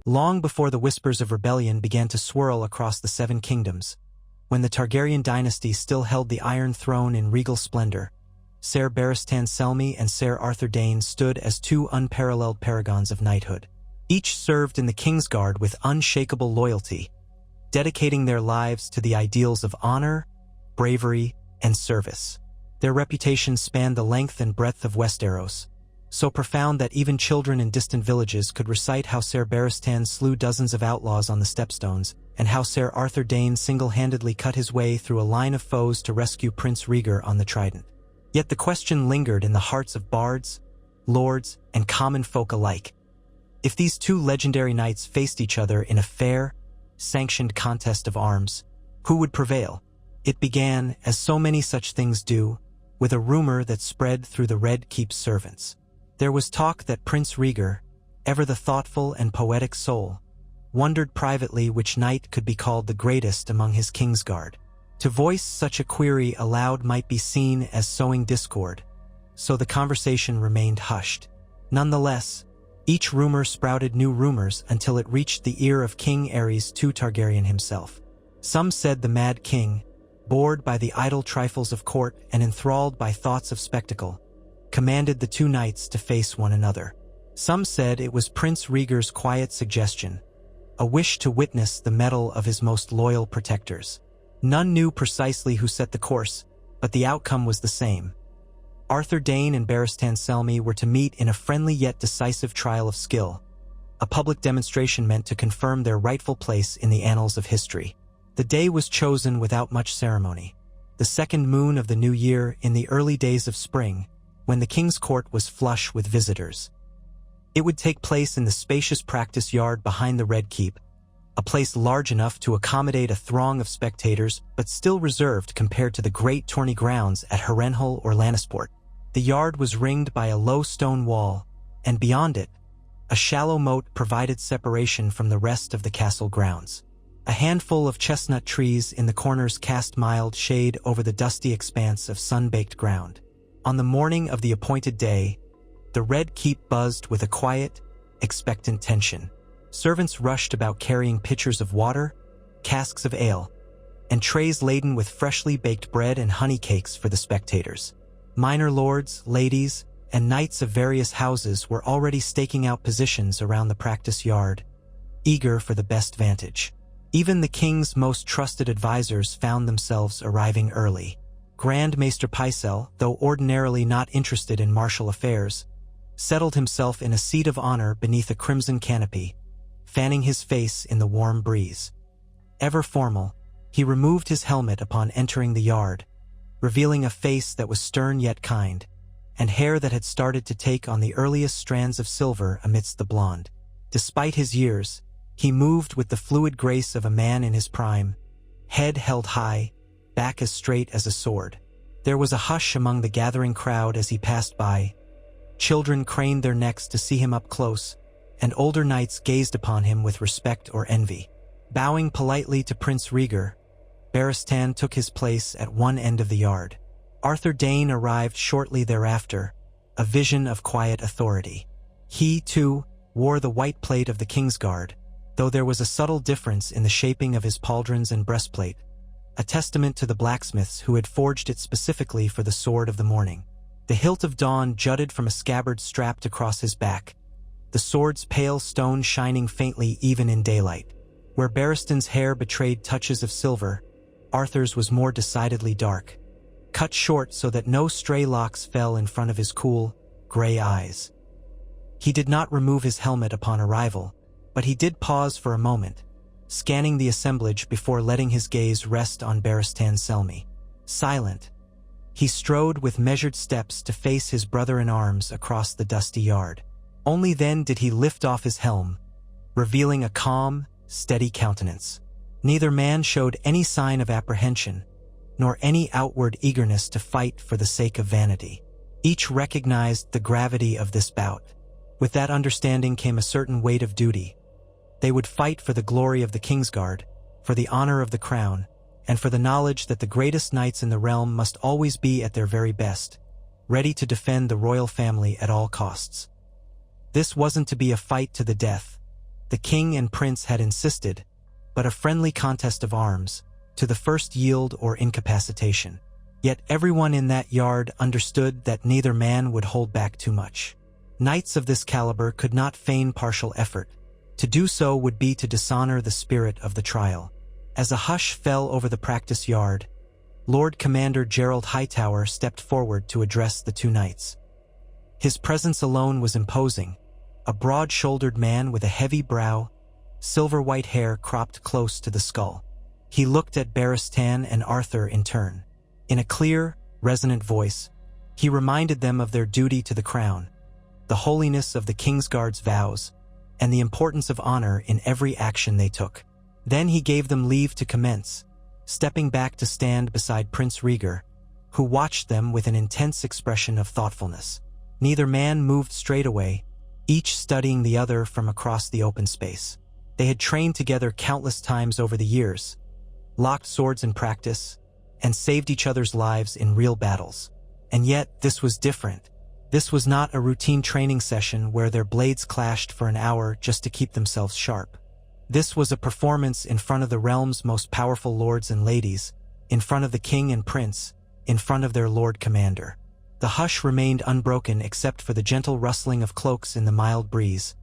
long before the whispers of rebellion began to swirl across the Seven Kingdoms. When the Targaryen dynasty still held the Iron Throne in regal splendor, Ser Barristan Selmy and Ser Arthur Dayne stood as two unparalleled paragons of knighthood. Each served in the Kingsguard with unshakable loyalty, dedicating their lives to the ideals of honor, bravery, and service. Their reputation spanned the length and breadth of Westeros, so profound that even children in distant villages could recite how Ser Barristan slew dozens of outlaws on the stepstones, and how Ser Arthur Dayne single-handedly cut his way through a line of foes to rescue Prince Rhaegar on the Trident. Yet the question lingered in the hearts of bards, lords, and common folk alike. If these two legendary knights faced each other in a fair, sanctioned contest of arms, who would prevail? It began, as so many such things do, with a rumor that spread through the Red Keep's servants. There was talk that Prince Rhaegar, ever the thoughtful and poetic soul, wondered privately which knight could be called the greatest among his Kingsguard. To voice such a query aloud might be seen as sowing discord, so the conversation remained hushed. Nonetheless, each rumor sprouted new rumors until it reached the ear of King Aerys II Targaryen himself. Some said the Mad King, bored by the idle trifles of court and enthralled by thoughts of spectacle, commanded the two knights to face one another. Some said it was Prince Rhaegar's quiet suggestion, a wish to witness the mettle of his most loyal protectors. None knew precisely who set the course, but the outcome was the same. Arthur Dayne and Barristan Selmy were to meet in a friendly yet decisive trial of skill, a public demonstration meant to confirm their rightful place in the annals of history. The day was chosen without much ceremony. The second moon of the new year in the early days of spring, when the King's Court was flush with visitors. It would take place in the spacious practice yard behind the Red Keep, a place large enough to accommodate a throng of spectators but still reserved compared to the great tourney grounds at Harrenhal or Lannisport. The yard was ringed by a low stone wall, and beyond it, a shallow moat provided separation from the rest of the castle grounds. A handful of chestnut trees in the corners cast mild shade over the dusty expanse of sun-baked ground. On the morning of the appointed day, the Red Keep buzzed with a quiet, expectant tension. Servants rushed about carrying pitchers of water, casks of ale, and trays laden with freshly baked bread and honey cakes for the spectators. Minor lords, ladies, and knights of various houses were already staking out positions around the practice yard, eager for the best vantage. Even the king's most trusted advisors found themselves arriving early. Grand Maester Pycelle, though ordinarily not interested in martial affairs, settled himself in a seat of honor beneath a crimson canopy, fanning his face in the warm breeze. Ever formal, he removed his helmet upon entering the yard, revealing a face that was stern yet kind, and hair that had started to take on the earliest strands of silver amidst the blonde. Despite his years, he moved with the fluid grace of a man in his prime, head held high, back as straight as a sword. There was a hush among the gathering crowd as he passed by. Children craned their necks to see him up close, and older knights gazed upon him with respect or envy. Bowing politely to Prince Rhaegar, Barristan took his place at one end of the yard. Arthur Dayne arrived shortly thereafter, a vision of quiet authority. He, too, wore the white plate of the Kingsguard, though there was a subtle difference in the shaping of his pauldrons and breastplate, a testament to the blacksmiths who had forged it specifically for the sword of the morning. The hilt of dawn jutted from a scabbard strapped across his back, the sword's pale stone shining faintly even in daylight. Where Barristan's hair betrayed touches of silver, Arthur's was more decidedly dark, cut short so that no stray locks fell in front of his cool, gray eyes. He did not remove his helmet upon arrival, but he did pause for a moment, scanning the assemblage before letting his gaze rest on Barristan Selmy. Silent, he strode with measured steps to face his brother-in-arms across the dusty yard. Only then did he lift off his helm, revealing a calm, steady countenance. Neither man showed any sign of apprehension, nor any outward eagerness to fight for the sake of vanity. Each recognized the gravity of this bout. With that understanding came a certain weight of duty. They would fight for the glory of the Kingsguard, for the honor of the crown, and for the knowledge that the greatest knights in the realm must always be at their very best, ready to defend the royal family at all costs. This wasn't to be a fight to the death, The king and prince had insisted, but a friendly contest of arms, to the first yield or incapacitation. Yet everyone in that yard understood that neither man would hold back too much. Knights of this caliber could not feign partial effort. To do so would be to dishonor the spirit of the trial. As a hush fell over the practice yard, Lord Commander Gerald Hightower stepped forward to address the two knights. His presence alone was imposing, a broad-shouldered man with a heavy brow, silver-white hair cropped close to the skull. He looked at Barristan and Arthur in turn. In a clear, resonant voice, he reminded them of their duty to the crown, the holiness of the Kingsguard's vows, and the importance of honor in every action they took. Then he gave them leave to commence, stepping back to stand beside Prince Rhaegar, who watched them with an intense expression of thoughtfulness. Neither man moved straightaway, each studying the other from across the open space. They had trained together countless times over the years, locked swords in practice, and saved each other's lives in real battles. And yet, this was different. This was not a routine training session where their blades clashed for an hour just to keep themselves sharp. This was a performance in front of the realm's most powerful lords and ladies, in front of the king and prince, in front of their lord commander. The hush remained unbroken except for the gentle rustling of cloaks in the mild breeze,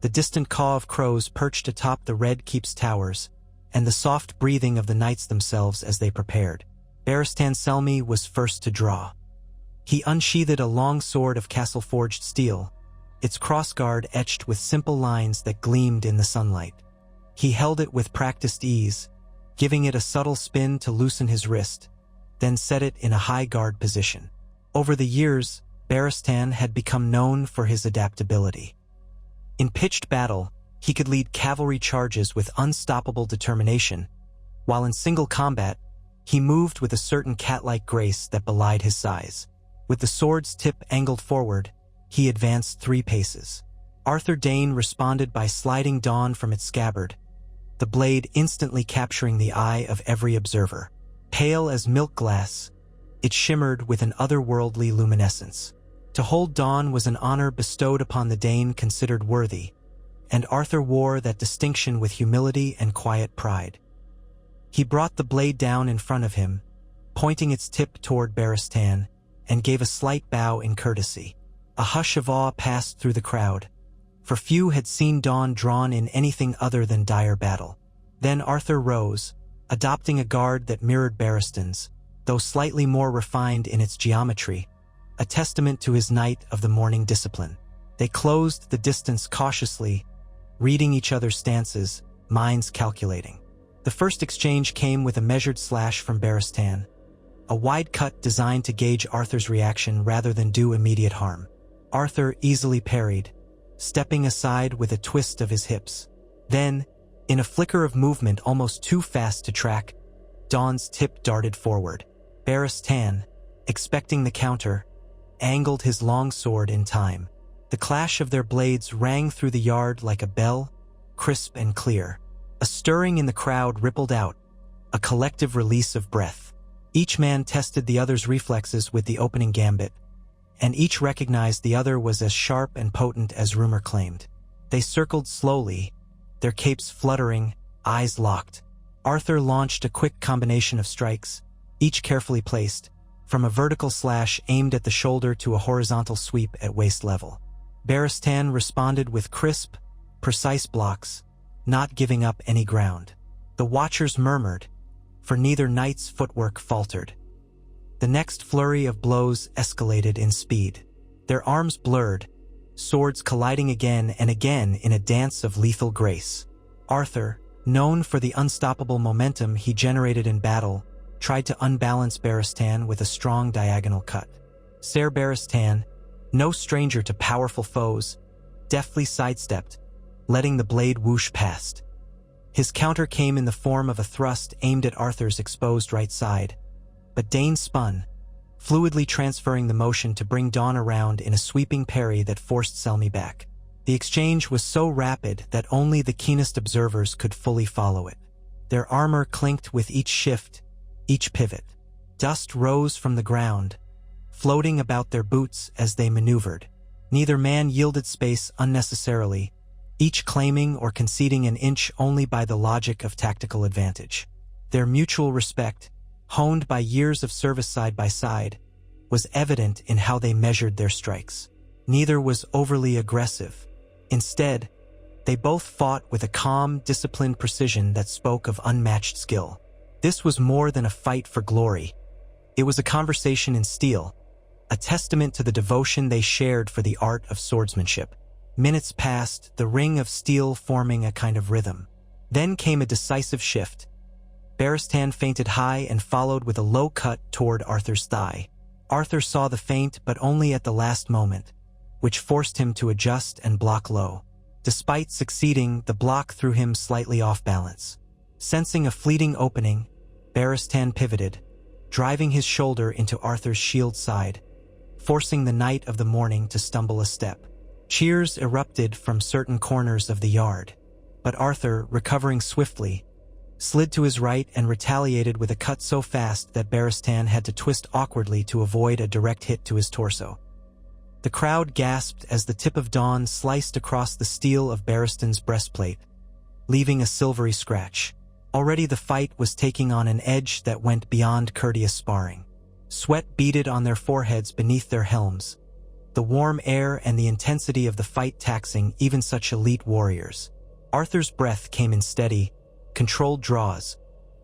the distant caw of crows perched atop the Red Keep's towers, and the soft breathing of the knights themselves as they prepared. Barristan Selmy was first to draw. He unsheathed a long sword of castle-forged steel, its crossguard etched with simple lines that gleamed in the sunlight. He held it with practiced ease, giving it a subtle spin to loosen his wrist, then set it in a high guard position. Over the years, Barristan had become known for his adaptability. In pitched battle, he could lead cavalry charges with unstoppable determination, while in single combat, he moved with a certain cat-like grace that belied his size. With the sword's tip angled forward, he advanced 3 paces. Arthur Dayne responded by sliding Dawn from its scabbard, the blade instantly capturing the eye of every observer. Pale as milk glass, it shimmered with an otherworldly luminescence. To hold Dawn was an honor bestowed upon the Dayne considered worthy, and Arthur wore that distinction with humility and quiet pride. He brought the blade down in front of him, pointing its tip toward Barristan, and gave a slight bow in courtesy. A hush of awe passed through the crowd, for few had seen Dawn drawn in anything other than dire battle. Then Arthur rose, adopting a guard that mirrored Barristan's, though slightly more refined in its geometry, a testament to his knight of the morning discipline. They closed the distance cautiously, reading each other's stances, minds calculating. The first exchange came with a measured slash from Barristan, a wide cut designed to gauge Arthur's reaction rather than do immediate harm. Arthur easily parried, stepping aside with a twist of his hips. Then, in a flicker of movement almost too fast to track, Dawn's tip darted forward. Barristan, expecting the counter, angled his long sword in time. The clash of their blades rang through the yard like a bell, crisp and clear. A stirring in the crowd rippled out, a collective release of breath. Each man tested the other's reflexes with the opening gambit, and each recognized the other was as sharp and potent as rumor claimed. They circled slowly, their capes fluttering, eyes locked. Arthur launched a quick combination of strikes, each carefully placed, from a vertical slash aimed at the shoulder to a horizontal sweep at waist level. Barristan responded with crisp, precise blocks, not giving up any ground. The watchers murmured, for neither knight's footwork faltered. The next flurry of blows escalated in speed. Their arms blurred, swords colliding again and again in a dance of lethal grace. Arthur, known for the unstoppable momentum he generated in battle, tried to unbalance Barristan with a strong diagonal cut. Ser Barristan, no stranger to powerful foes, deftly sidestepped, letting the blade whoosh past. His counter came in the form of a thrust aimed at Arthur's exposed right side, but Dayne spun, fluidly transferring the motion to bring Dawn around in a sweeping parry that forced Selmy back. The exchange was so rapid that only the keenest observers could fully follow it. Their armor clinked with each shift, each pivot. Dust rose from the ground, floating about their boots as they maneuvered. Neither man yielded space unnecessarily, each claiming or conceding an inch only by the logic of tactical advantage. Their mutual respect, honed by years of service side by side, was evident in how they measured their strikes. Neither was overly aggressive. Instead, they both fought with a calm, disciplined precision that spoke of unmatched skill. This was more than a fight for glory. It was a conversation in steel, a testament to the devotion they shared for the art of swordsmanship. Minutes passed, the ring of steel forming a kind of rhythm. Then came a decisive shift. Barristan feinted high and followed with a low cut toward Arthur's thigh. Arthur saw the feint, but only at the last moment, which forced him to adjust and block low. Despite succeeding, the block threw him slightly off balance. Sensing a fleeting opening, Barristan pivoted, driving his shoulder into Arthur's shield side, forcing the knight of the morning to stumble a step. Cheers erupted from certain corners of the yard, but Arthur, recovering swiftly, slid to his right and retaliated with a cut so fast that Barristan had to twist awkwardly to avoid a direct hit to his torso. The crowd gasped as the tip of dawn sliced across the steel of Barristan's breastplate, leaving a silvery scratch. Already the fight was taking on an edge that went beyond courteous sparring. Sweat beaded on their foreheads beneath their helms, the warm air and the intensity of the fight taxing even such elite warriors. Arthur's breath came in steady, controlled draws,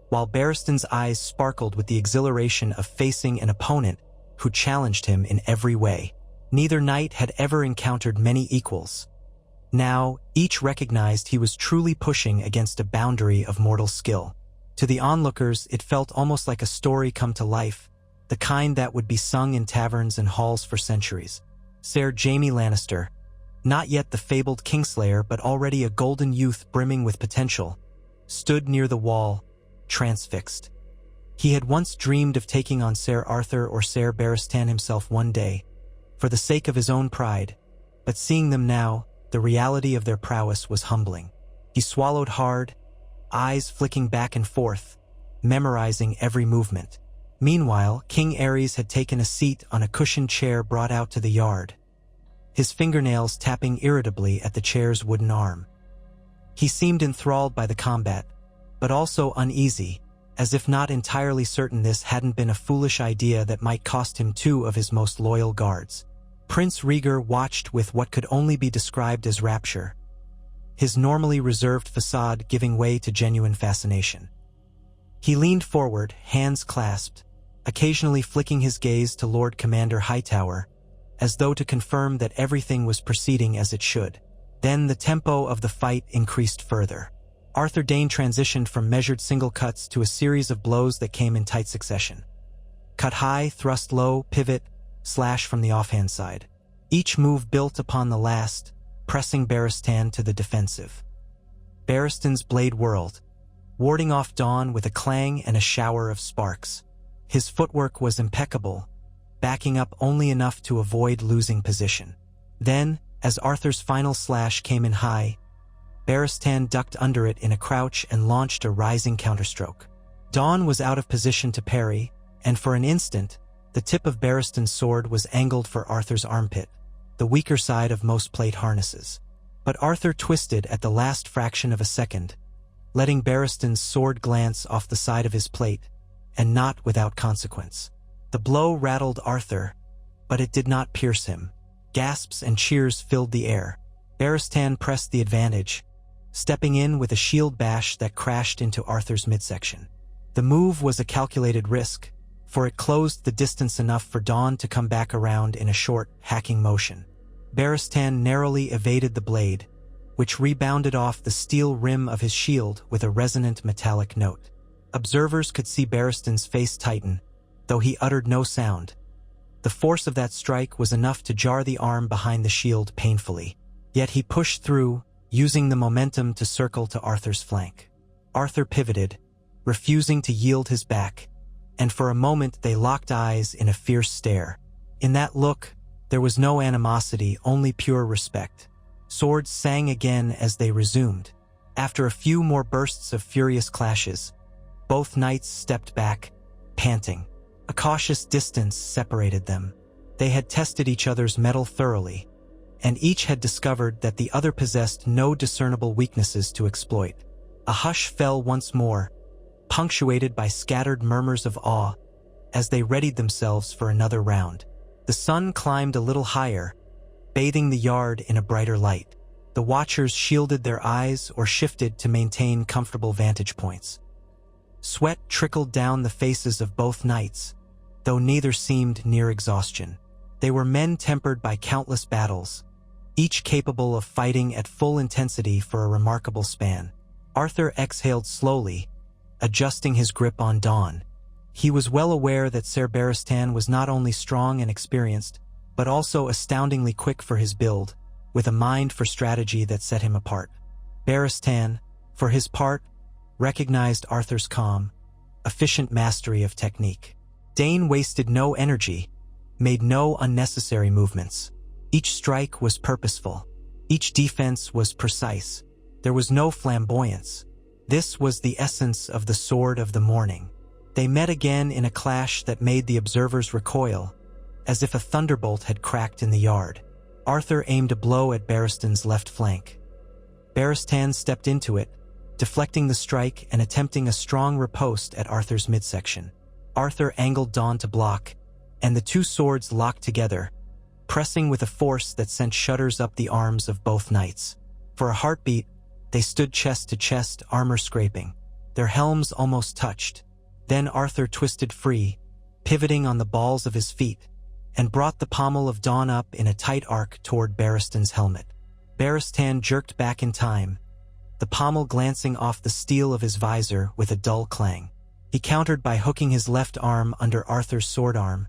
while Barristan's eyes sparkled with the exhilaration of facing an opponent who challenged him in every way. Neither knight had ever encountered many equals. Now, each recognized he was truly pushing against a boundary of mortal skill. To the onlookers, it felt almost like a story come to life, the kind that would be sung in taverns and halls for centuries. Ser Jaime Lannister, not yet the fabled Kingslayer but already a golden youth brimming with potential, stood near the wall, transfixed. He had once dreamed of taking on Ser Arthur or Ser Barristan himself one day, for the sake of his own pride, but seeing them now, the reality of their prowess was humbling. He swallowed hard, eyes flicking back and forth, memorizing every movement. Meanwhile, King Aerys had taken a seat on a cushioned chair brought out to the yard, his fingernails tapping irritably at the chair's wooden arm. He seemed enthralled by the combat, but also uneasy, as if not entirely certain this hadn't been a foolish idea that might cost him two of his most loyal guards. Prince Rhaegar watched with what could only be described as rapture, his normally reserved facade giving way to genuine fascination. He leaned forward, hands clasped, occasionally flicking his gaze to Lord Commander Hightower, as though to confirm that everything was proceeding as it should. Then the tempo of the fight increased further. Arthur Dayne transitioned from measured single cuts to a series of blows that came in tight succession. Cut high, thrust low, pivot, slash from the offhand side. Each move built upon the last, pressing Barristan to the defensive. Barristan's blade whirled, warding off dawn with a clang and a shower of sparks. His footwork was impeccable, backing up only enough to avoid losing position. Then, as Arthur's final slash came in high, Barristan ducked under it in a crouch and launched a rising counterstroke. Dawn was out of position to parry, and for an instant, the tip of Barristan's sword was angled for Arthur's armpit, the weaker side of most plate harnesses. But Arthur twisted at the last fraction of a second, letting Barristan's sword glance off the side of his plate, and not without consequence. The blow rattled Arthur, but it did not pierce him. Gasps and cheers filled the air. Barristan pressed the advantage, stepping in with a shield bash that crashed into Arthur's midsection. The move was a calculated risk, for it closed the distance enough for Dawn to come back around in a short, hacking motion. Barristan narrowly evaded the blade, which rebounded off the steel rim of his shield with a resonant metallic note. Observers could see Barristan's face tighten, though he uttered no sound. The force of that strike was enough to jar the arm behind the shield painfully. Yet he pushed through, using the momentum to circle to Arthur's flank. Arthur pivoted, refusing to yield his back, and for a moment they locked eyes in a fierce stare. In that look, there was no animosity, only pure respect. Swords sang again as they resumed. After a few more bursts of furious clashes, both knights stepped back, panting. A cautious distance separated them. They had tested each other's mettle thoroughly, and each had discovered that the other possessed no discernible weaknesses to exploit. A hush fell once more, punctuated by scattered murmurs of awe as they readied themselves for another round. The sun climbed a little higher, bathing the yard in a brighter light. The watchers shielded their eyes or shifted to maintain comfortable vantage points. Sweat trickled down the faces of both knights, though neither seemed near exhaustion. They were men tempered by countless battles, each capable of fighting at full intensity for a remarkable span. Arthur exhaled slowly, adjusting his grip on Dayne. He was well aware that Ser Barristan was not only strong and experienced, but also astoundingly quick for his build, with a mind for strategy that set him apart. Barristan, for his part, recognized Arthur's calm, efficient mastery of technique. Dayne wasted no energy, made no unnecessary movements. Each strike was purposeful. Each defense was precise. There was no flamboyance. This was the essence of the Sword of the Morning. They met again in a clash that made the observers recoil, as if a thunderbolt had cracked in the yard. Arthur aimed a blow at Barristan's left flank. Barristan stepped into it, deflecting the strike and attempting a strong riposte at Arthur's midsection. Arthur angled Dayne to block, and the two swords locked together, pressing with a force that sent shudders up the arms of both knights. For a heartbeat, they stood chest to chest, armor scraping. Their helms almost touched. Then Arthur twisted free, pivoting on the balls of his feet, and brought the pommel of Dayne up in a tight arc toward Barristan's helmet. Barristan jerked back in time, the pommel glancing off the steel of his visor with a dull clang. He countered by hooking his left arm under Arthur's sword arm,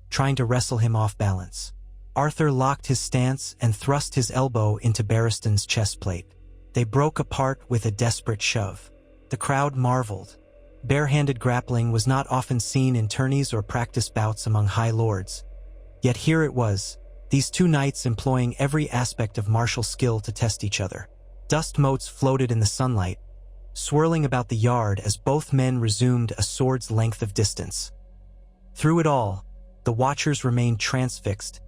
trying to wrestle him off balance. Arthur locked his stance and thrust his elbow into Barristan's chest plate. They broke apart with a desperate shove. The crowd marveled. Bare-handed grappling was not often seen in tourneys or practice bouts among high lords. Yet here it was, these two knights employing every aspect of martial skill to test each other. Dust motes floated in the sunlight, swirling about the yard as both men resumed a sword's length of distance. Through it all, the watchers remained transfixed,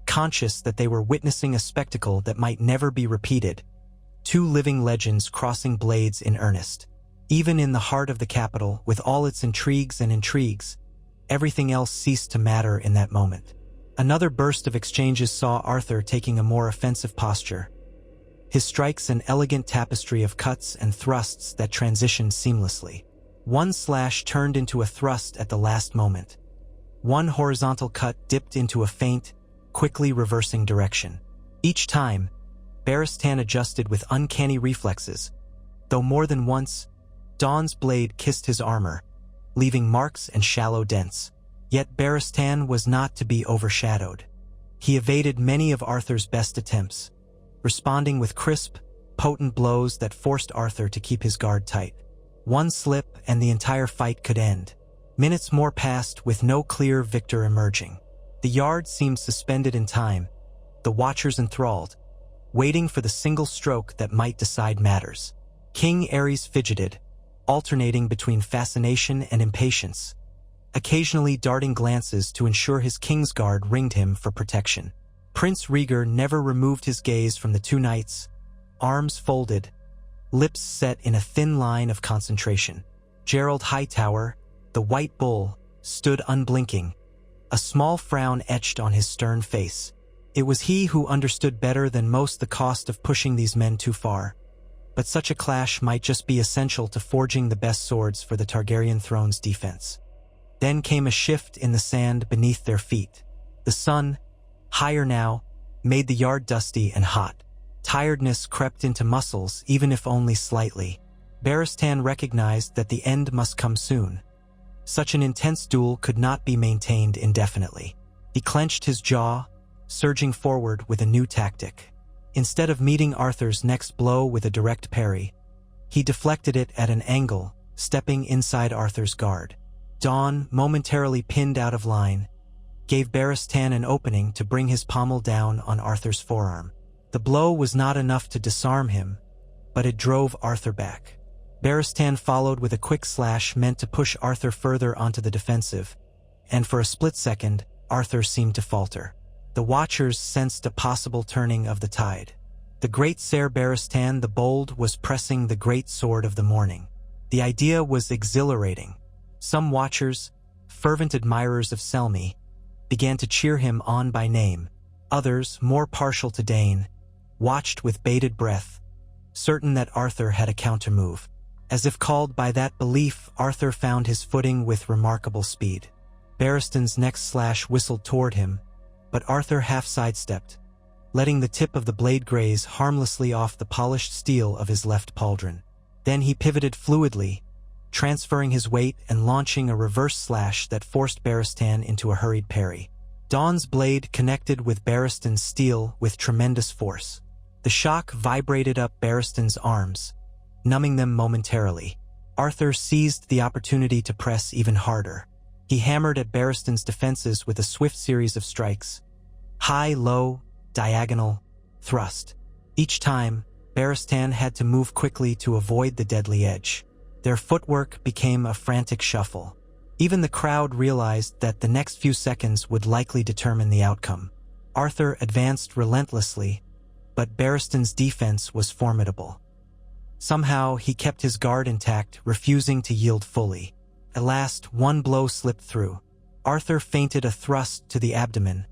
conscious that they were witnessing a spectacle that might never be repeated. Two living legends crossing blades in earnest. Even in the heart of the capital, with all its intrigues, everything else ceased to matter in that moment. Another burst of exchanges saw Arthur taking a more offensive posture, his strikes an elegant tapestry of cuts and thrusts that transitioned seamlessly. One slash turned into a thrust at the last moment. One horizontal cut dipped into a feint, quickly reversing direction. Each time, Barristan adjusted with uncanny reflexes, though more than once, Dayne's blade kissed his armor, leaving marks and shallow dents. Yet Barristan was not to be overshadowed. He evaded many of Arthur's best attempts, responding with crisp, potent blows that forced Arthur to keep his guard tight. One slip and the entire fight could end. Minutes more passed with no clear victor emerging. The yard seemed suspended in time, the watchers enthralled, waiting for the single stroke that might decide matters. King Ares fidgeted, alternating between fascination and impatience, occasionally darting glances to ensure his Kingsguard ringed him for protection. Prince Rhaegar never removed his gaze from the two knights, arms folded, lips set in a thin line of concentration. Gerald Hightower, the White Bull, stood unblinking, a small frown etched on his stern face. It was he who understood better than most the cost of pushing these men too far. But such a clash might just be essential to forging the best swords for the Targaryen throne's defense. Then came a shift in the sand beneath their feet. The sun, higher now, made the yard dusty and hot. Tiredness crept into muscles, even if only slightly. Barristan recognized that the end must come soon. Such an intense duel could not be maintained indefinitely. He clenched his jaw, surging forward with a new tactic. Instead of meeting Arthur's next blow with a direct parry, he deflected it at an angle, stepping inside Arthur's guard. Dayne, momentarily pinned out of line, gave Barristan an opening to bring his pommel down on Arthur's forearm. The blow was not enough to disarm him, but it drove Arthur back. Barristan followed with a quick slash meant to push Arthur further onto the defensive, and for a split second, Arthur seemed to falter. The watchers sensed a possible turning of the tide. The great Ser Barristan the Bold was pressing the great sword of the morning. The idea was exhilarating. Some watchers, fervent admirers of Selmy, began to cheer him on by name. Others, more partial to Dayne, watched with bated breath, certain that Arthur had a countermove. As if called by that belief, Arthur found his footing with remarkable speed. Barristan's next slash whistled toward him, but Arthur half sidestepped, letting the tip of the blade graze harmlessly off the polished steel of his left pauldron. Then he pivoted fluidly, transferring his weight and launching a reverse slash that forced Barristan into a hurried parry. Dawn's blade connected with Barristan's steel with tremendous force. The shock vibrated up Barristan's arms, numbing them momentarily. Arthur seized the opportunity to press even harder. He hammered at Barristan's defenses with a swift series of strikes. High, low, diagonal, thrust. Each time, Barristan had to move quickly to avoid the deadly edge. Their footwork became a frantic shuffle. Even the crowd realized that the next few seconds would likely determine the outcome. Arthur advanced relentlessly, but Barristan's defense was formidable. Somehow, he kept his guard intact, refusing to yield fully. At last, one blow slipped through. Arthur feinted a thrust to the abdomen,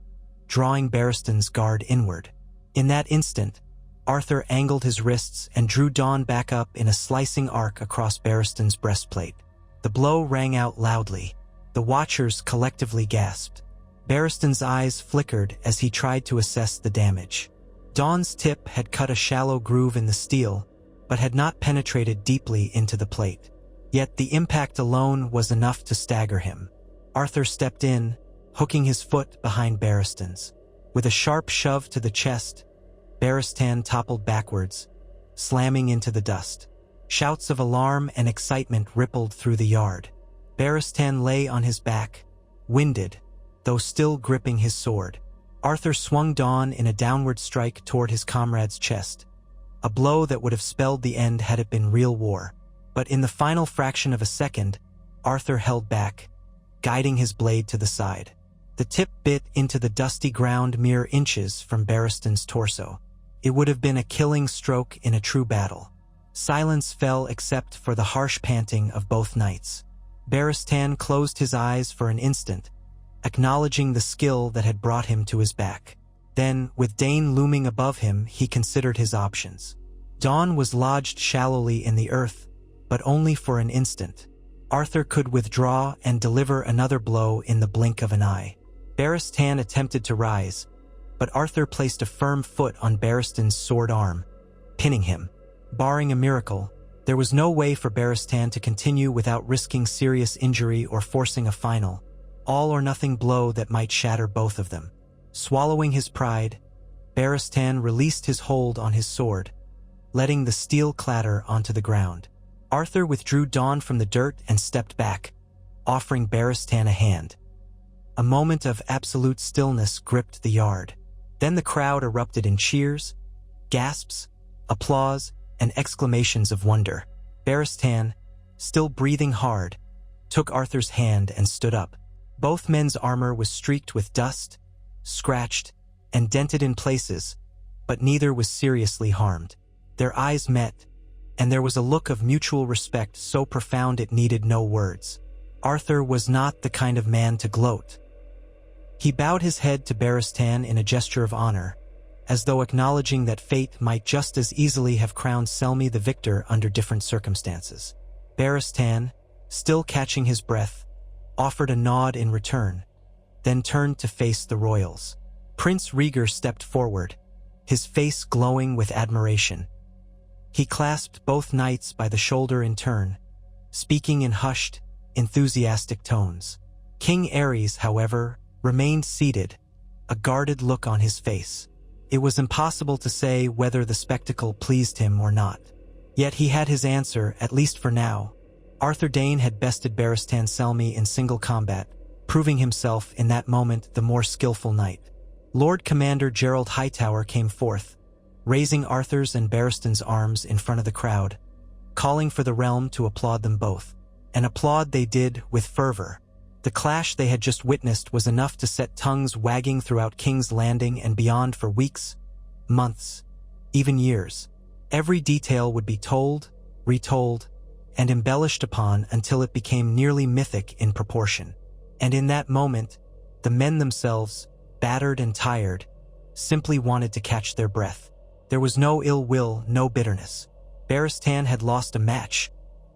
drawing Barristan's guard inward. In that instant, Arthur angled his wrists and drew Dawn back up in a slicing arc across Barristan's breastplate. The blow rang out loudly. The watchers collectively gasped. Barristan's eyes flickered as he tried to assess the damage. Dawn's tip had cut a shallow groove in the steel, but had not penetrated deeply into the plate. Yet the impact alone was enough to stagger him. Arthur stepped in, hooking his foot behind Barristan's. With a sharp shove to the chest, Barristan toppled backwards, slamming into the dust. Shouts of alarm and excitement rippled through the yard. Barristan lay on his back, winded, though still gripping his sword. Arthur swung Dawn in a downward strike toward his comrade's chest, a blow that would have spelled the end had it been real war. But in the final fraction of a second, Arthur held back, guiding his blade to the side. The tip bit into the dusty ground mere inches from Barristan's torso. It would have been a killing stroke in a true battle. Silence fell except for the harsh panting of both knights. Barristan closed his eyes for an instant, acknowledging the skill that had brought him to his back. Then, with Dayne looming above him, he considered his options. Dawn was lodged shallowly in the earth, but only for an instant. Arthur could withdraw and deliver another blow in the blink of an eye. Barristan attempted to rise, but Arthur placed a firm foot on Barristan's sword arm, pinning him. Barring a miracle, there was no way for Barristan to continue without risking serious injury or forcing a final, all-or-nothing blow that might shatter both of them. Swallowing his pride, Barristan released his hold on his sword, letting the steel clatter onto the ground. Arthur withdrew Dawn from the dirt and stepped back, offering Barristan a hand. A moment of absolute stillness gripped the yard. Then the crowd erupted in cheers, gasps, applause, and exclamations of wonder. Barristan, still breathing hard, took Arthur's hand and stood up. Both men's armor was streaked with dust, scratched, and dented in places, but neither was seriously harmed. Their eyes met, and there was a look of mutual respect so profound it needed no words. Arthur was not the kind of man to gloat. He bowed his head to Barristan in a gesture of honor, as though acknowledging that fate might just as easily have crowned Selmy the victor under different circumstances. Barristan, still catching his breath, offered a nod in return, then turned to face the royals. Prince Rhaegar stepped forward, his face glowing with admiration. He clasped both knights by the shoulder in turn, speaking in hushed, enthusiastic tones. King Aerys, however, remained seated, a guarded look on his face. It was impossible to say whether the spectacle pleased him or not. Yet he had his answer, at least for now. Arthur Dayne had bested Barristan Selmy in single combat, proving himself in that moment the more skillful knight. Lord Commander Gerald Hightower came forth, raising Arthur's and Barristan's arms in front of the crowd, calling for the realm to applaud them both. And applaud they did with fervor. The clash they had just witnessed was enough to set tongues wagging throughout King's Landing and beyond for weeks, months, even years. Every detail would be told, retold, and embellished upon until it became nearly mythic in proportion. And in that moment, the men themselves, battered and tired, simply wanted to catch their breath. There was no ill will, no bitterness. Barristan had lost a match,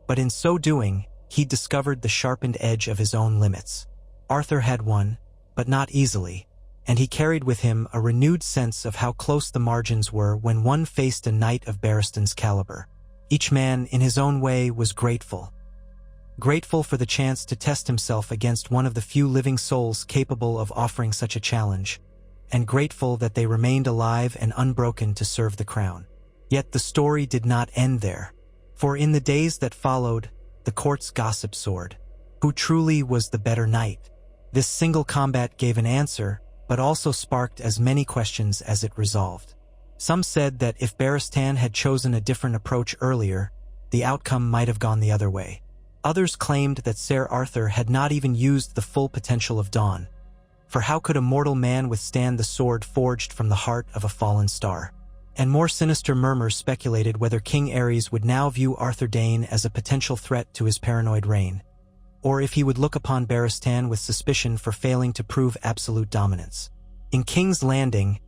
but in so doing, he discovered the sharpened edge of his own limits. Arthur had won, but not easily, and he carried with him a renewed sense of how close the margins were when one faced a knight of Barristan's caliber. Each man, in his own way, was grateful. Grateful for the chance to test himself against one of the few living souls capable of offering such a challenge, and grateful that they remained alive and unbroken to serve the crown. Yet the story did not end there, for in the days that followed, the court's gossip soared. Who truly was the better knight? This single combat gave an answer, but also sparked as many questions as it resolved. Some said that if Barristan had chosen a different approach earlier, the outcome might have gone the other way. Others claimed that Ser Arthur had not even used the full potential of Dawn, for how could a mortal man withstand the sword forged from the heart of a fallen star? And more sinister murmurs speculated whether King Aerys would now view Arthur Dayne as a potential threat to his paranoid reign, or if he would look upon Barristan with suspicion for failing to prove absolute dominance. In King's Landing,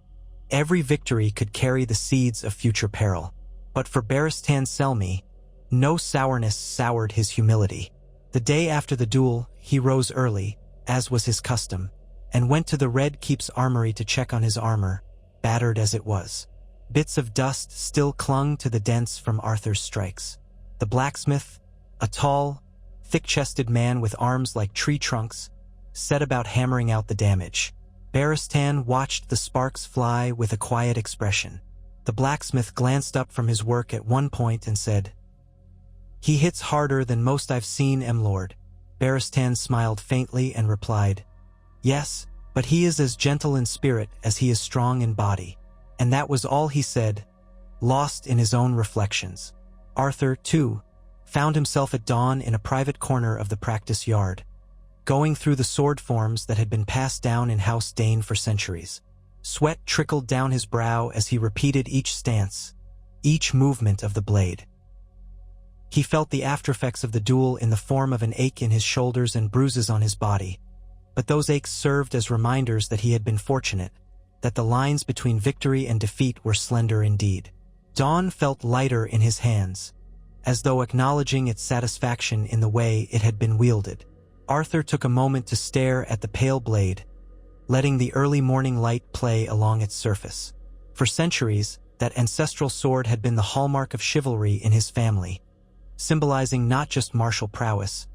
every victory could carry the seeds of future peril, but for Barristan Selmy, no sourness soured his humility. The day after the duel, he rose early, as was his custom, and went to the Red Keep's armory to check on his armor, battered as it was. Bits of dust still clung to the dents from Arthur's strikes. The blacksmith, a tall, thick-chested man with arms like tree trunks, set about hammering out the damage. Barristan watched the sparks fly with a quiet expression. The blacksmith glanced up from his work at one point and said, "He hits harder than most I've seen, M-Lord." Barristan smiled faintly and replied, "Yes, but he is as gentle in spirit as he is strong in body." And that was all he said, lost in his own reflections. Arthur, too, found himself at dawn in a private corner of the practice yard, going through the sword forms that had been passed down in House Dayne for centuries. Sweat trickled down his brow as he repeated each stance, each movement of the blade. He felt the aftereffects of the duel in the form of an ache in his shoulders and bruises on his body, but those aches served as reminders that he had been fortunate, that the lines between victory and defeat were slender indeed. Dawn felt lighter in his hands, as though acknowledging its satisfaction in the way it had been wielded. Arthur took a moment to stare at the pale blade, letting the early morning light play along its surface. For centuries, that ancestral sword had been the hallmark of chivalry in his family, symbolizing not just martial prowess,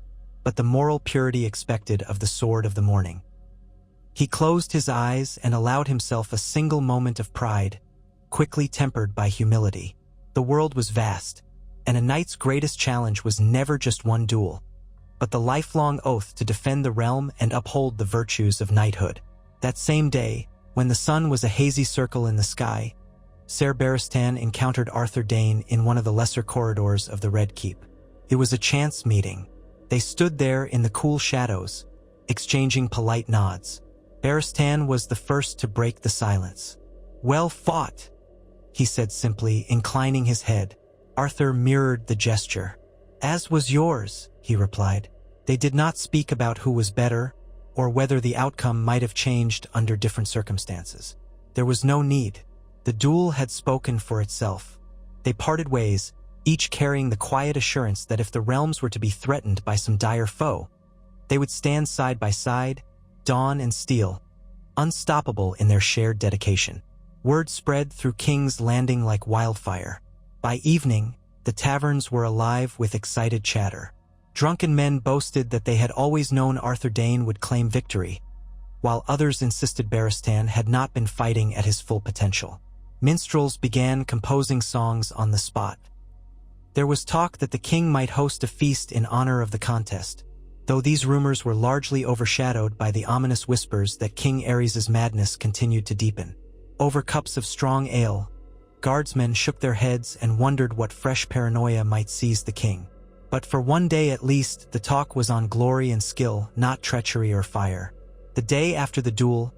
but the moral purity expected of the sword of the morning. He closed his eyes and allowed himself a single moment of pride, quickly tempered by humility. The world was vast, and a knight's greatest challenge was never just one duel, but the lifelong oath to defend the realm and uphold the virtues of knighthood. That same day, when the sun was a hazy circle in the sky, Ser Barristan encountered Arthur Dayne in one of the lesser corridors of the Red Keep. It was a chance meeting. They stood there in the cool shadows, exchanging polite nods. Barristan was the first to break the silence. "Well fought," he said simply, inclining his head. Arthur mirrored the gesture. "As was yours," he replied. They did not speak about who was better, or whether the outcome might have changed under different circumstances. There was no need. The duel had spoken for itself. They parted ways, each carrying the quiet assurance that if the realms were to be threatened by some dire foe, they would stand side by side, dawn and steel, unstoppable in their shared dedication. Word spread through King's Landing like wildfire. By evening, the taverns were alive with excited chatter. Drunken men boasted that they had always known Arthur Dayne would claim victory, while others insisted Barristan had not been fighting at his full potential. Minstrels began composing songs on the spot. There was talk that the king might host a feast in honor of the contest, though these rumors were largely overshadowed by the ominous whispers that King Aerys' madness continued to deepen. Over cups of strong ale, guardsmen shook their heads and wondered what fresh paranoia might seize the king. But for one day at least, the talk was on glory and skill, not treachery or fire. The day after the duel,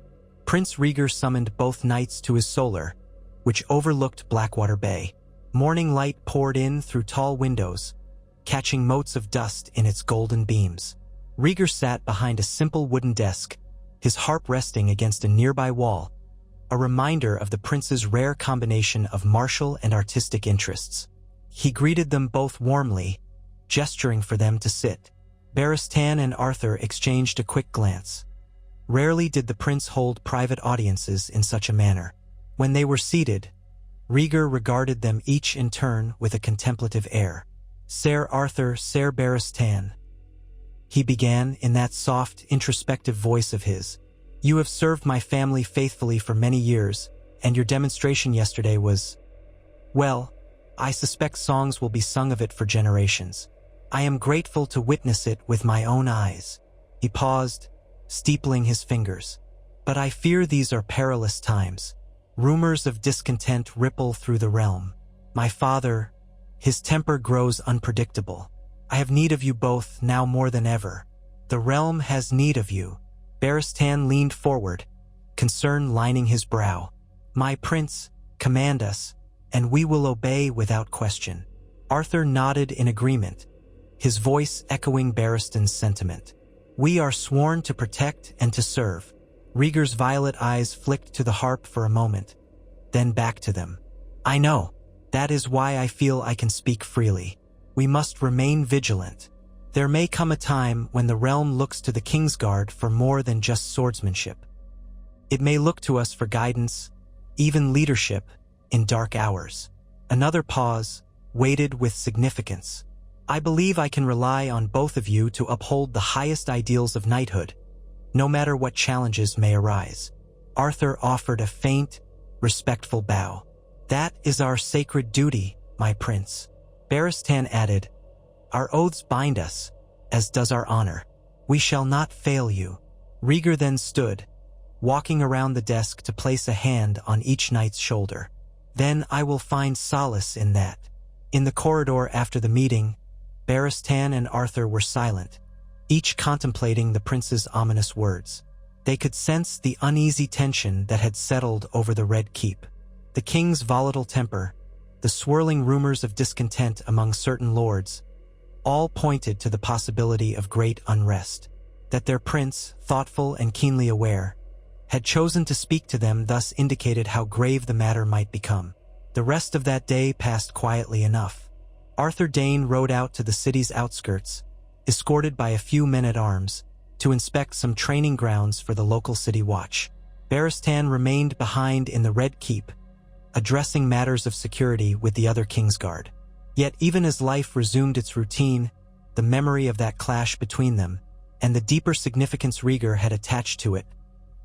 Prince Rhaegar summoned both knights to his solar, which overlooked Blackwater Bay. Morning light poured in through tall windows, catching motes of dust in its golden beams. Rhaegar sat behind a simple wooden desk, his harp resting against a nearby wall, a reminder of the prince's rare combination of martial and artistic interests. He greeted them both warmly, gesturing for them to sit. Barristan and Arthur exchanged a quick glance. Rarely did the prince hold private audiences in such a manner. When they were seated, Rhaegar regarded them each in turn with a contemplative air. "Ser Arthur, Ser Barristan," he began in that soft, introspective voice of his. "You have served my family faithfully for many years, and your demonstration yesterday was, well, I suspect songs will be sung of it for generations. I am grateful to witness it with my own eyes." He paused, steepling his fingers. "But I fear these are perilous times. Rumors of discontent ripple through the realm. My father, his temper grows unpredictable. I have need of you both now more than ever. The realm has need of you." Barristan leaned forward, concern lining his brow. "My prince, command us, and we will obey without question." Arthur nodded in agreement, his voice echoing Barristan's sentiment. "We are sworn to protect and to serve." Rhaegar's violet eyes flicked to the harp for a moment, then back to them. "I know. That is why I feel I can speak freely. We must remain vigilant. There may come a time when the realm looks to the Kingsguard for more than just swordsmanship. It may look to us for guidance, even leadership, in dark hours." Another pause, weighted with significance. "I believe I can rely on both of you to uphold the highest ideals of knighthood, no matter what challenges may arise." Arthur offered a faint, respectful bow. "That is our sacred duty, my prince." Barristan added, "Our oaths bind us, as does our honor. We shall not fail you." Rhaegar then stood, walking around the desk to place a hand on each knight's shoulder. "Then I will find solace in that." In the corridor after the meeting, Barristan and Arthur were silent, each contemplating the prince's ominous words. They could sense the uneasy tension that had settled over the Red Keep. The king's volatile temper, the swirling rumors of discontent among certain lords, all pointed to the possibility of great unrest. That their prince, thoughtful and keenly aware, had chosen to speak to them thus indicated how grave the matter might become. The rest of that day passed quietly enough. Arthur Dayne rode out to the city's outskirts, escorted by a few men-at-arms, to inspect some training grounds for the local city watch. Barristan remained behind in the Red Keep, addressing matters of security with the other Kingsguard. Yet even as life resumed its routine, the memory of that clash between them, and the deeper significance Rhaegar had attached to it,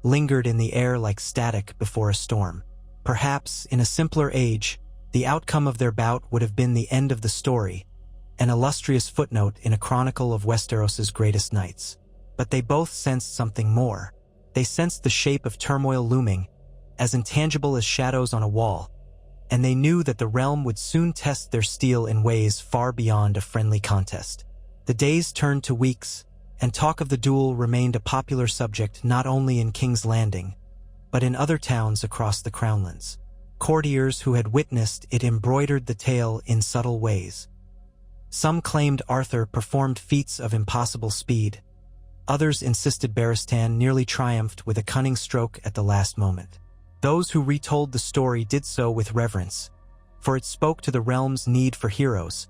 lingered in the air like static before a storm. Perhaps, in a simpler age, the outcome of their bout would have been the end of the story, an illustrious footnote in a chronicle of Westeros's greatest knights. But they both sensed something more. They sensed the shape of turmoil looming, as intangible as shadows on a wall, and they knew that the realm would soon test their steel in ways far beyond a friendly contest. The days turned to weeks, and talk of the duel remained a popular subject not only in King's Landing, but in other towns across the Crownlands. Courtiers who had witnessed it embroidered the tale in subtle ways. Some claimed Arthur performed feats of impossible speed. Others insisted Barristan nearly triumphed with a cunning stroke at the last moment. Those who retold the story did so with reverence, for it spoke to the realm's need for heroes,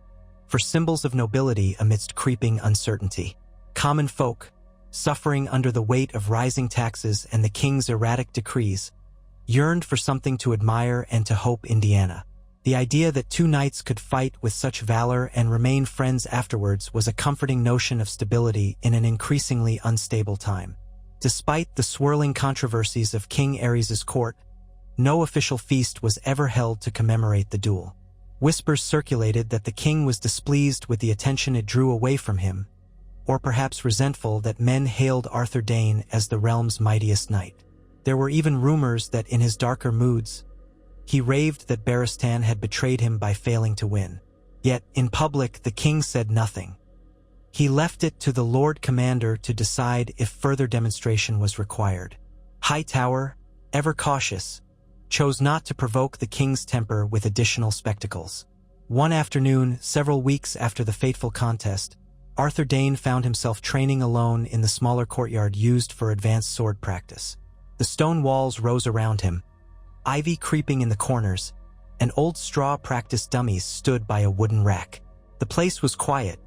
for symbols of nobility amidst creeping uncertainty. Common folk, suffering under the weight of rising taxes and the king's erratic decrees, yearned for something to admire and to hope Indiana. The idea that two knights could fight with such valor and remain friends afterwards was a comforting notion of stability in an increasingly unstable time. Despite the swirling controversies of King Aerys's court, no official feast was ever held to commemorate the duel. Whispers circulated that the king was displeased with the attention it drew away from him, or perhaps resentful that men hailed Arthur Dayne as the realm's mightiest knight. There were even rumors that in his darker moods, he raved that Barristan had betrayed him by failing to win. Yet, in public, the king said nothing. He left it to the Lord Commander to decide if further demonstration was required. Hightower, ever cautious, chose not to provoke the king's temper with additional spectacles. One afternoon, several weeks after the fateful contest, Arthur Dayne found himself training alone in the smaller courtyard used for advanced sword practice. The stone walls rose around him, ivy creeping in the corners, and old straw practice dummies stood by a wooden rack. The place was quiet,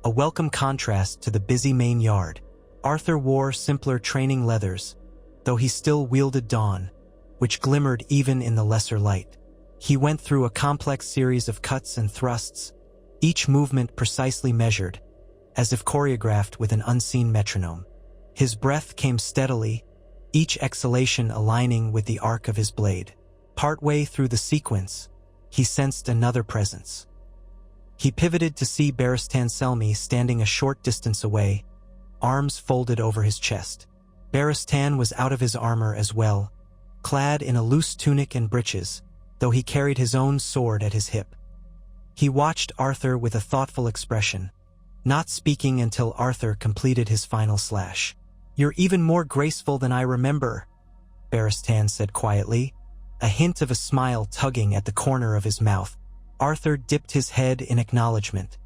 a welcome contrast to the busy main yard. Arthur wore simpler training leathers, though he still wielded dawn, which glimmered even in the lesser light. He went through a complex series of cuts and thrusts, each movement precisely measured, as if choreographed with an unseen metronome. His breath came steadily, each exhalation aligning with the arc of his blade. Partway through the sequence, he sensed another presence. He pivoted to see Barristan Selmy standing a short distance away, arms folded over his chest. Barristan was out of his armor as well, clad in a loose tunic and breeches, though he carried his own sword at his hip. He watched Arthur with a thoughtful expression, not speaking until Arthur completed his final slash. "You're even more graceful than I remember," Barristan said quietly, a hint of a smile tugging at the corner of his mouth. Arthur dipped his head in acknowledgement,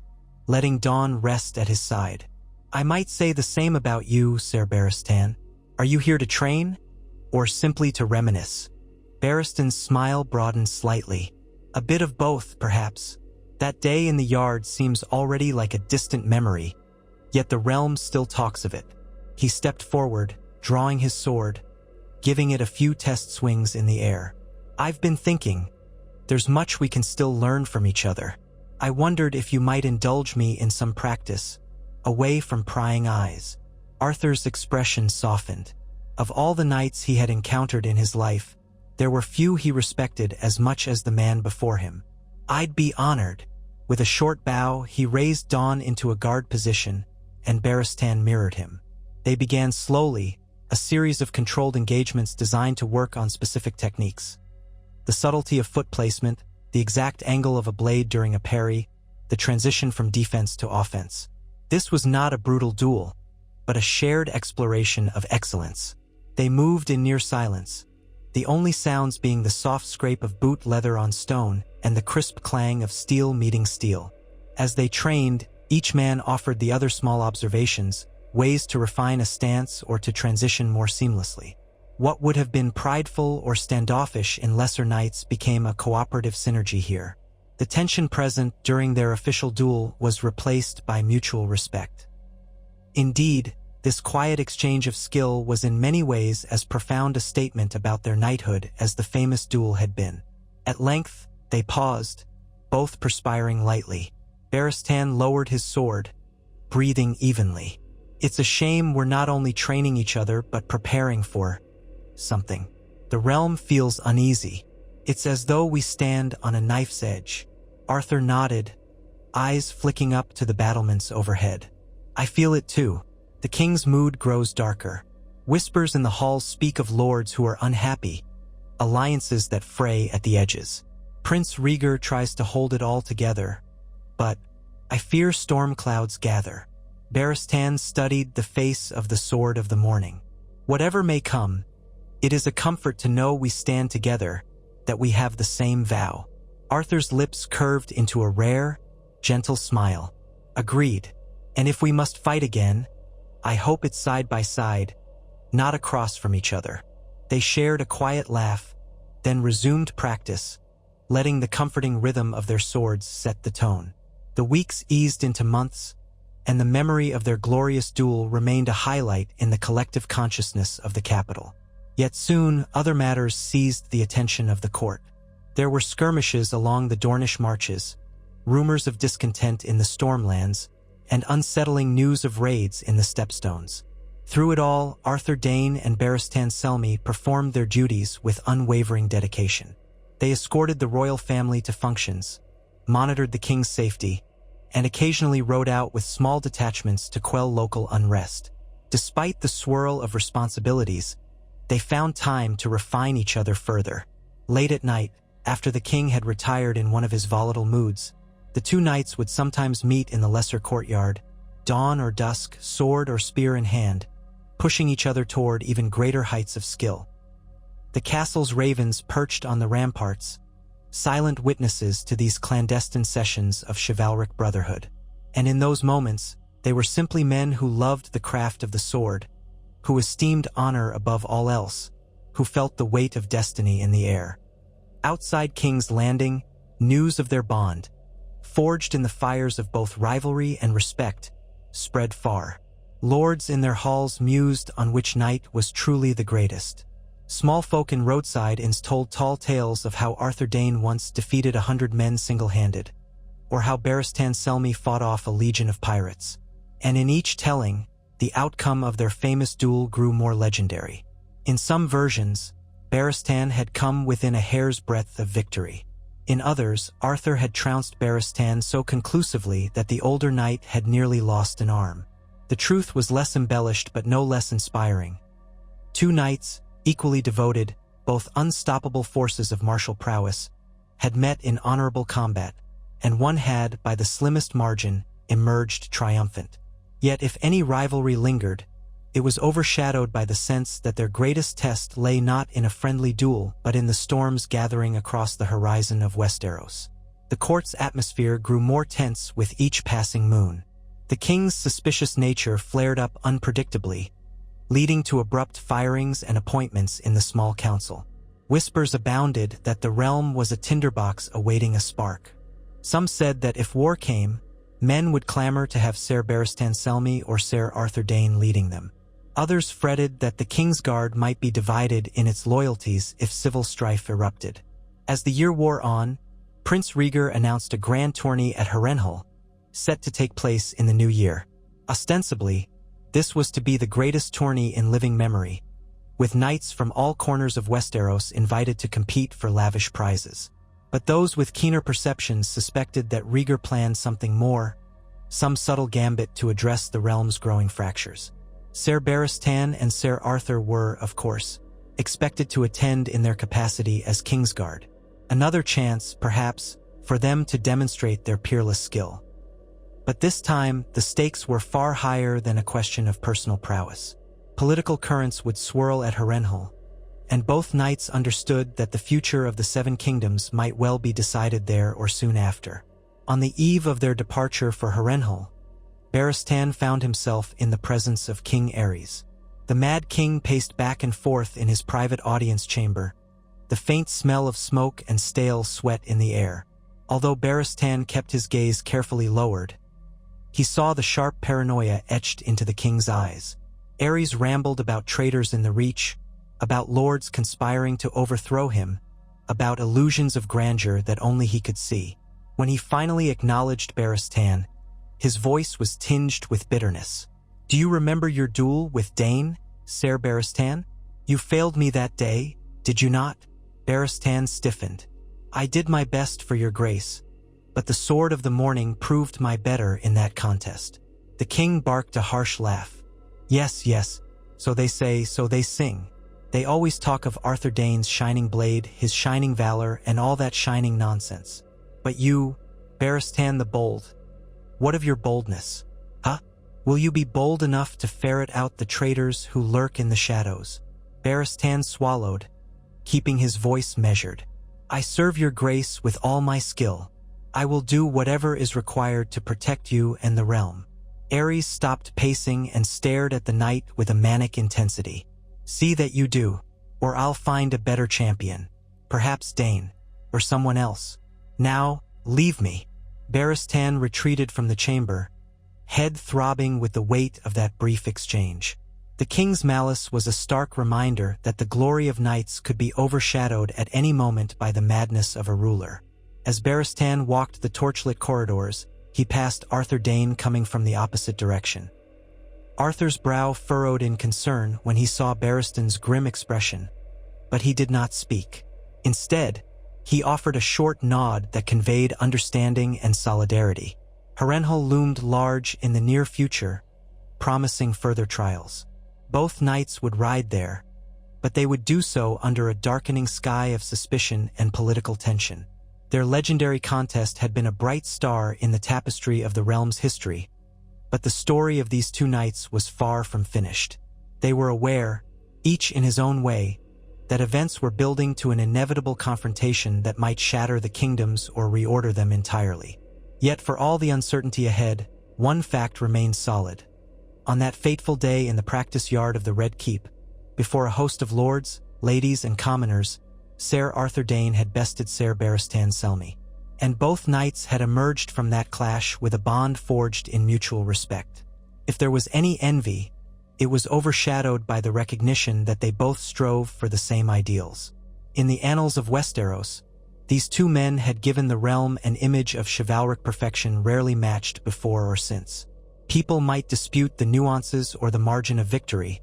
letting dawn rest at his side. "I might say the same about you, Sir Barristan. Are you here to train, or simply to reminisce?" Barristan's smile broadened slightly. "A bit of both, perhaps. That day in the yard seems already like a distant memory, yet the realm still talks of it." He stepped forward, drawing his sword, giving it a few test swings in the air. "I've been thinking, there's much we can still learn from each other. I wondered if you might indulge me in some practice, away from prying eyes." Arthur's expression softened. Of all the knights he had encountered in his life, there were few he respected as much as the man before him. "I'd be honored." With a short bow, he raised Dawn into a guard position, and Barristan mirrored him. They began slowly, a series of controlled engagements designed to work on specific techniques. The subtlety of foot placement, the exact angle of a blade during a parry, the transition from defense to offense. This was not a brutal duel, but a shared exploration of excellence. They moved in near silence, the only sounds being the soft scrape of boot leather on stone and the crisp clang of steel meeting steel. As they trained, each man offered the other small observations, ways to refine a stance or to transition more seamlessly. What would have been prideful or standoffish in lesser knights became a cooperative synergy here. The tension present during their official duel was replaced by mutual respect. Indeed, this quiet exchange of skill was in many ways as profound a statement about their knighthood as the famous duel had been. At length, they paused, both perspiring lightly. Barristan lowered his sword, breathing evenly. "It's a shame we're not only training each other but preparing for something. The realm feels uneasy. It's as though we stand on a knife's edge." Arthur nodded, eyes flicking up to the battlements overhead. "I feel it too." The king's mood grows darker. Whispers in the halls speak of lords who are unhappy, alliances that fray at the edges. Prince Rhaegar tries to hold it all together, but I fear storm clouds gather. Barristan studied the face of the sword of the morning. "Whatever may come, it is a comfort to know we stand together, that we have the same vow." Arthur's lips curved into a rare, gentle smile. "Agreed. And if we must fight again, I hope it's side by side, not across from each other." They shared a quiet laugh, then resumed practice, letting the comforting rhythm of their swords set the tone. The weeks eased into months, and the memory of their glorious duel remained a highlight in the collective consciousness of the capital. Yet soon, other matters seized the attention of the court. There were skirmishes along the Dornish marches, rumors of discontent in the Stormlands, and unsettling news of raids in the Stepstones. Through it all, Arthur Dayne and Barristan Selmy performed their duties with unwavering dedication. They escorted the royal family to functions, monitored the king's safety, and occasionally rode out with small detachments to quell local unrest. Despite the swirl of responsibilities, they found time to refine each other further. Late at night, after the king had retired in one of his volatile moods, The two knights would sometimes meet in the lesser courtyard, dawn or dusk, sword or spear in hand, pushing each other toward even greater heights of skill. The castle's ravens perched on the ramparts, silent witnesses to these clandestine sessions of chivalric brotherhood. And in those moments, they were simply men who loved the craft of the sword, who esteemed honor above all else, who felt the weight of destiny in the air. Outside King's Landing, news of their bond, forged in the fires of both rivalry and respect, spread far. Lords in their halls mused on which knight was truly the greatest. Small folk in roadside inns told tall tales of how Arthur Dayne once defeated 100 men single-handed, or how Barristan Selmy fought off a legion of pirates. And in each telling, the outcome of their famous duel grew more legendary. In some versions, Barristan had come within a hair's breadth of victory. In others, Arthur had trounced Barristan so conclusively that the older knight had nearly lost an arm. The truth was less embellished but no less inspiring. Two knights, equally devoted, both unstoppable forces of martial prowess, had met in honorable combat, and one had, by the slimmest margin, emerged triumphant. Yet if any rivalry lingered, it was overshadowed by the sense that their greatest test lay not in a friendly duel but in the storms gathering across the horizon of Westeros. The court's atmosphere grew more tense with each passing moon. The king's suspicious nature flared up unpredictably, leading to abrupt firings and appointments in the small council. Whispers abounded that the realm was a tinderbox awaiting a spark. Some said that if war came, men would clamor to have Ser Barristan Selmy or Ser Arthur Dayne leading them. Others fretted that the Kingsguard might be divided in its loyalties if civil strife erupted. As the year wore on, Prince Rhaegar announced a grand tourney at Harrenhal, set to take place in the new year. Ostensibly, this was to be the greatest tourney in living memory, with knights from all corners of Westeros invited to compete for lavish prizes. But those with keener perceptions suspected that Rhaegar planned something more, some subtle gambit to address the realm's growing fractures. Ser Barristan and Ser Arthur were, of course, expected to attend in their capacity as Kingsguard. Another chance, perhaps, for them to demonstrate their peerless skill. But this time, the stakes were far higher than a question of personal prowess. Political currents would swirl at Harrenhal, and both knights understood that the future of the Seven Kingdoms might well be decided there or soon after. On the eve of their departure for Harrenhal, Barristan found himself in the presence of King Aerys. The Mad King paced back and forth in his private audience chamber, the faint smell of smoke and stale sweat in the air. Although Barristan kept his gaze carefully lowered, he saw the sharp paranoia etched into the king's eyes. Aerys rambled about traitors in the Reach, about lords conspiring to overthrow him, about illusions of grandeur that only he could see. When he finally acknowledged Barristan, his voice was tinged with bitterness. "Do you remember your duel with Dayne, Ser Barristan? You failed me that day, did you not?" Barristan stiffened. "I did my best for your grace, but the sword of the morning proved my better in that contest." The king barked a harsh laugh. "Yes, yes, so they say, so they sing. They always talk of Arthur Dayne's shining blade, his shining valor, and all that shining nonsense. But you, Barristan the Bold, what of your boldness? Huh? Will you be bold enough to ferret out the traitors who lurk in the shadows?" Barristan swallowed, keeping his voice measured. "I serve your grace with all my skill. I will do whatever is required to protect you and the realm." Aerys stopped pacing and stared at the knight with a manic intensity. "See that you do, or I'll find a better champion. Perhaps Dayne, or someone else. Now, leave me." Barristan retreated from the chamber, head throbbing with the weight of that brief exchange. The king's malice was a stark reminder that the glory of knights could be overshadowed at any moment by the madness of a ruler. As Barristan walked the torchlit corridors, he passed Arthur Dayne coming from the opposite direction. Arthur's brow furrowed in concern when he saw Barristan's grim expression, but he did not speak. Instead, he offered a short nod that conveyed understanding and solidarity. Harrenhal loomed large in the near future, promising further trials. Both knights would ride there, but they would do so under a darkening sky of suspicion and political tension. Their legendary contest had been a bright star in the tapestry of the realm's history, but the story of these two knights was far from finished. They were aware, each in his own way, that events were building to an inevitable confrontation that might shatter the kingdoms or reorder them entirely. Yet for all the uncertainty ahead, one fact remained solid. On that fateful day in the practice yard of the Red Keep, before a host of lords, ladies, and commoners, Ser Arthur Dayne had bested Ser Barristan Selmy, and both knights had emerged from that clash with a bond forged in mutual respect. If there was any envy, it was overshadowed by the recognition that they both strove for the same ideals. In the annals of Westeros, these two men had given the realm an image of chivalric perfection rarely matched before or since. People might dispute the nuances or the margin of victory,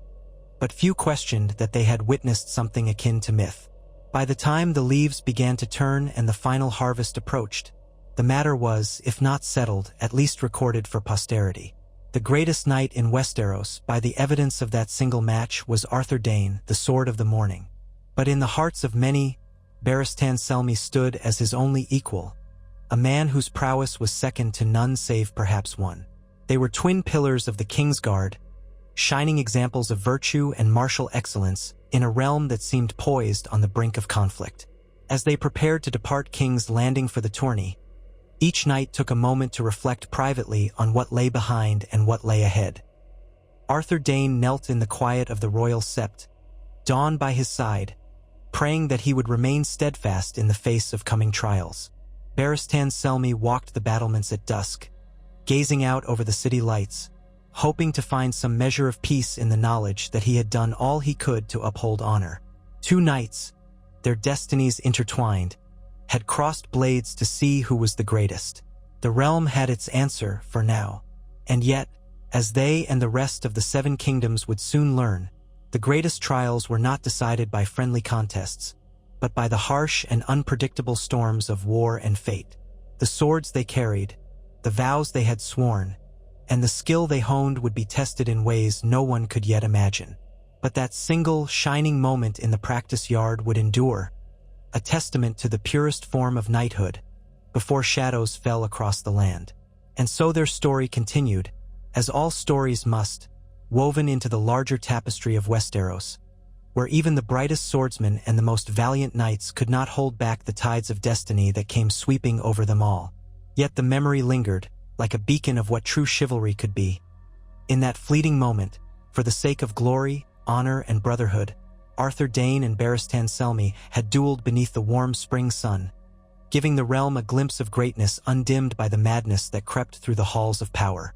but few questioned that they had witnessed something akin to myth. By the time the leaves began to turn and the final harvest approached, the matter was, if not settled, at least recorded for posterity. The greatest knight in Westeros, by the evidence of that single match, was Arthur Dayne, the Sword of the Morning. But in the hearts of many, Barristan Selmy stood as his only equal, a man whose prowess was second to none save perhaps one. They were twin pillars of the Kingsguard, shining examples of virtue and martial excellence in a realm that seemed poised on the brink of conflict. As they prepared to depart King's Landing for the tourney, each knight took a moment to reflect privately on what lay behind and what lay ahead. Arthur Dayne knelt in the quiet of the royal sept, Dawn by his side, praying that he would remain steadfast in the face of coming trials. Barristan Selmy walked the battlements at dusk, gazing out over the city lights, hoping to find some measure of peace in the knowledge that he had done all he could to uphold honor. Two knights, their destinies intertwined, had crossed blades to see who was the greatest. The realm had its answer for now, and yet, as they and the rest of the Seven Kingdoms would soon learn, the greatest trials were not decided by friendly contests, but by the harsh and unpredictable storms of war and fate. The swords they carried, the vows they had sworn, and the skill they honed would be tested in ways no one could yet imagine. But that single, shining moment in the practice yard would endure, a testament to the purest form of knighthood, before shadows fell across the land. And so their story continued, as all stories must, woven into the larger tapestry of Westeros, where even the brightest swordsmen and the most valiant knights could not hold back the tides of destiny that came sweeping over them all. Yet the memory lingered, like a beacon of what true chivalry could be. In that fleeting moment, for the sake of glory, honor, and brotherhood, Arthur Dayne and Barristan Selmy had dueled beneath the warm spring sun, giving the realm a glimpse of greatness undimmed by the madness that crept through the halls of power.